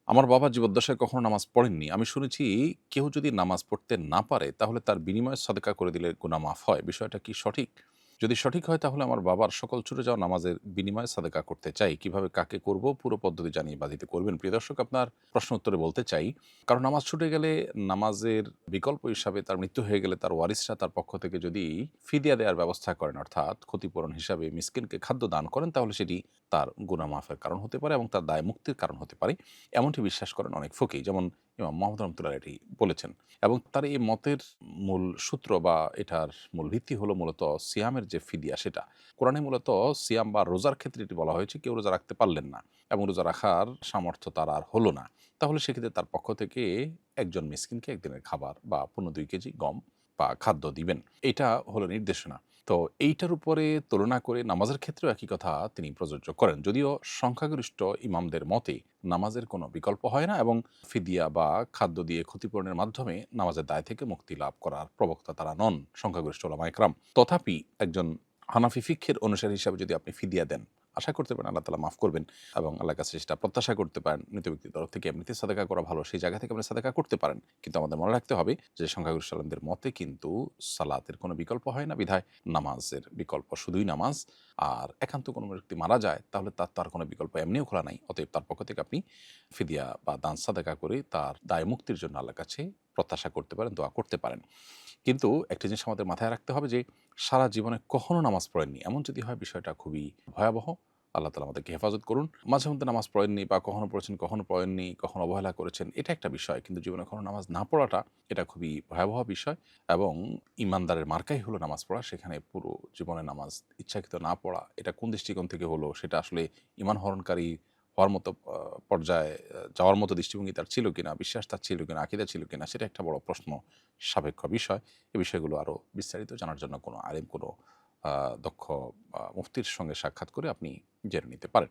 আমার বাবা জীবদ্দশায় কখনো নামাজ পড়েননি। আমি শুনেছি কেউ যদি নামাজ পড়তে না পারে তাহলে তার বিনিময়ে সাদকা করে দিলে গুনাহ মাফ হয়। বিষয়টা কি সঠিক? যদি সঠিক হয় তাহলে আমার বাবার সকল ছুটে যাওয়া নামাজের বিনিময়ে সাদকা করতে চাই। কিভাবে কাকে করব পুরো পদ্ধতি জানিয়ে বাধিত করবেন। প্রিয় দর্শক, আপনার প্রশ্ন উত্তরে বলতে চাই, কারণ নামাজ ছুটে গেলে নামাজের বিকল্প হিসাবে তার মৃত্যু হয়ে গেলে তার ওয়ারিসরা তার পক্ষ থেকে যদি ফিদিয়া দেওয়ার ব্যবস্থা করেন, অর্থাৎ ক্ষতিপূরণ হিসাবে মিসকিনকে খাদ্য দান করেন, তাহলে সেটি তার গুনাহ মাফের কারণ হতে পারে এবং তার দায় মুক্তির কারণ হতে পারে। এমনটি বিশ্বাস করেন অনেক ফকি, যেমন ইমাম মুহাম্মদ রহমতুল্লাহ এটি বলেছেন। এবং তার এই মতের মূল সূত্র বা এটার মূল ভিত্তি হলো মূলত সিয়ামের যে ফিদিয়া সেটা। কোরআনে মূলত সিয়াম বা রোজার ক্ষেত্রে এটি বলা হয়েছে, কেউ রোজা রাখতে পারলেন না এবং রোজা রাখার সামর্থ্য তার আর হলো না, তাহলে সেক্ষেত্রে তার পক্ষ থেকে একজন মিসকিনকে একদিনের খাবার বা ১৫-২ কেজি গম বা খাদ্য দিবেন। এটা হলো নির্দেশনা। তো এইটার উপরে তুলনা করে নামাজের ক্ষেত্রেও একই কথা তিনি প্রযোজ্য করেন। যদিও সংখ্যাগরিষ্ঠ ইমামদের মতে নামাজের কোনো বিকল্প হয় না এবং ফিদিয়া বা খাদ্য দিয়ে ক্ষতিপূরণের মাধ্যমে নামাজের দায় থেকে মুক্তি লাভ করার প্রবক্তা তারা নন, সংখ্যাগরিষ্ঠ উলামায়ে কেরাম। তথাপি একজন হানাফি ফিকহের অনুসারী হিসাবে যদি আপনি ফিদিয়া দেন, আশা করতে পারেন আল্লাহ তাআলা মাফ করবেন এবং আল্লাহর কাছে সেটা প্রত্যাশা করতে পারেন। মৃত ব্যক্তির তরফ থেকে এমনিতে সাদাকা করা ভালো, সেই জায়গা থেকে আপনি সাদাকা করতে পারেন। কিন্তু আমাদের মনে রাখতে হবে যে সংখ্যাগরিষ্ঠ আলেমদের মতে কিন্তু সালাতের কোনো বিকল্প হয় না, বিধায় নামাজের বিকল্প শুধুই নামাজ। আর একান্ত কোনো ব্যক্তি মারা যায় তাহলে তার কোনো বিকল্প এমনিও খোলা নাই। অতএব তার পক্ষ থেকে আপনি ফিদিয়া বা দান সাদাকা করে তার দায় মুক্তির জন্য আল্লাহর কাছে প্রত্যাশা করতে পারেন, দোয়া করতে পারেন। কিন্তু একটা জিনিস আমাদের মাথায় রাখতে হবে যে সারা জীবনে কখনো নামাজ পড়েননি এমন যদি হয়, বিষয়টা খুবই ভয়াবহ। আল্লাহ তাআলা আমাদেরকে হেফাজত করুন। মাঝে মধ্যে নামাজ পড়েননি বা কখনো পড়েছেন, কখনো পড়েননি, কখনো অবহেলা করেছেন, এটা একটা বিষয়। কিন্তু জীবনে কখনো নামাজ না পড়াটা এটা খুবই ভয়াবহ বিষয় এবং ইমানদারের মার্কাই হলো নামাজ পড়া। সেখানে পুরো জীবনে নামাজ ইচ্ছাকৃত না পড়া, এটা কোন দৃষ্টিকোণ থেকে হলো, সেটা আসলে ঈমান হরণকারী হওয়ার মতো পর্যায়ে যাওয়ার মতো দৃষ্টিভঙ্গি তার ছিল কিনা, বিশ্বাস তার ছিল কিনা, আকীদা ছিল কিনা, সেটা একটা বড় প্রশ্ন সাপেক্ষ বিষয়। এই বিষয়গুলো আরও বিস্তারিত জানার জন্য কোনো আলেম, কোনো দক্ষ মুফতির সঙ্গে সাক্ষাৎ করে আপনি জেনে নিতে পারেন।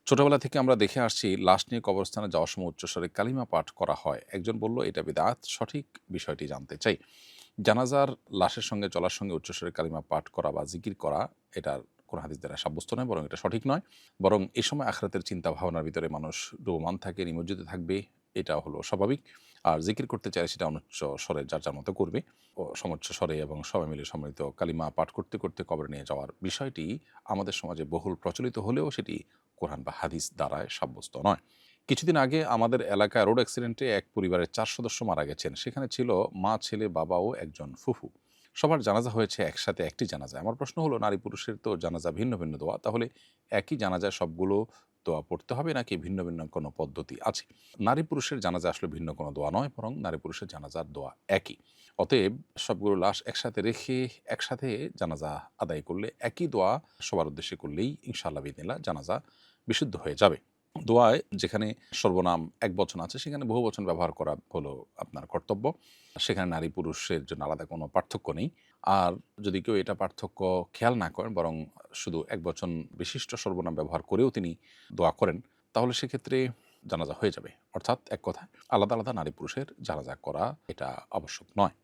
ছোটবেলা থেকে আমরা দেখে আসছি লাশ নিয়ে কবরস্থানে যাওয়ার সময় উচ্চস্বরে কালিমা পাঠ করা হয়। একজন বলল এটা বিদআত, সঠিক বিষয়টি জানতে চাই। জানাজার লাশের সঙ্গে চলার সঙ্গে উচ্চস্বরে কালিমা পাঠ করা বা জিকির করা, এটার কোনো হাদিস দ্বারা সাব্যস্ত নয়, বরং এটা সঠিক নয়। বরং এ সময় আখিরাতের চিন্তা ভাবনার ভিতরে মানুষ ডোবমান থাকে, নিমজ্জিত থাকবে, এটা হলো স্বাভাবিক। আর জিকির করতে চাইলে সেটা অনুচ্চ স্বরে যার যার মতো করবে। ও সমুচ্চ স্বরে এবং সবাই মিলে সম্মিলিত কালিমা পাঠ করতে করতে কবরে নিয়ে যাওয়ার বিষয়টি আমাদের সমাজে বহুল প্রচলিত হলেও সেটি কোরআন বা হাদিস দ্বারায় সাব্যস্ত নয়। কিছুদিন আগে আমাদের এলাকায় রোড অ্যাক্সিডেন্টে এক পরিবারের ৪ সদস্য মারা গেছেন। সেখানে ছিল মা, ছেলে, বাবা ও একজন ফুফু। সবার জানাজা হয়েছে একসাথে একটি জানাজায়। আমার প্রশ্ন হলো, নারী পুরুষের তো জানাজা ভিন্ন ভিন্ন দোয়া, তাহলে একই জানাজায় সবগুলো দোয়া পড়তে হবে নাকি ভিন্ন ভিন্ন কোনো পদ্ধতি আছে? নারী পুরুষের জানাজা আসলে ভিন্ন কোনো দোয়া নয়, বরং নারী পুরুষের জানাজার দোয়া একই। অতএব সবগুলো লাশ একসাথে রেখে একসাথে জানাজা আদায় করলে একই দোয়া সবার উদ্দেশ্যে করলেই ইনশাআল্লাহ বিইذনিল্লাহ জানাজা বিশুদ্ধ হয়ে যাবে। দোয়ায় যেখানে সর্বনাম একবচন আছে সেখানে বহুবচন ব্যবহার করা হলো আপনার কর্তব্য। সেখানে নারী পুরুষের জন্য আলাদা কোনো পার্থক্য নেই। আর যদি কেউ এটা পার্থক্য খেয়াল না করেন, বরং শুধু একবচন বিশিষ্ট সর্বনাম ব্যবহার করেও তিনি দোয়া করেন, তাহলে সেক্ষেত্রে জানাজা হয়ে যাবে। অর্থাৎ এক কথায় আলাদা আলাদা নারী পুরুষের জানাজা করা এটা আবশ্যক নয়।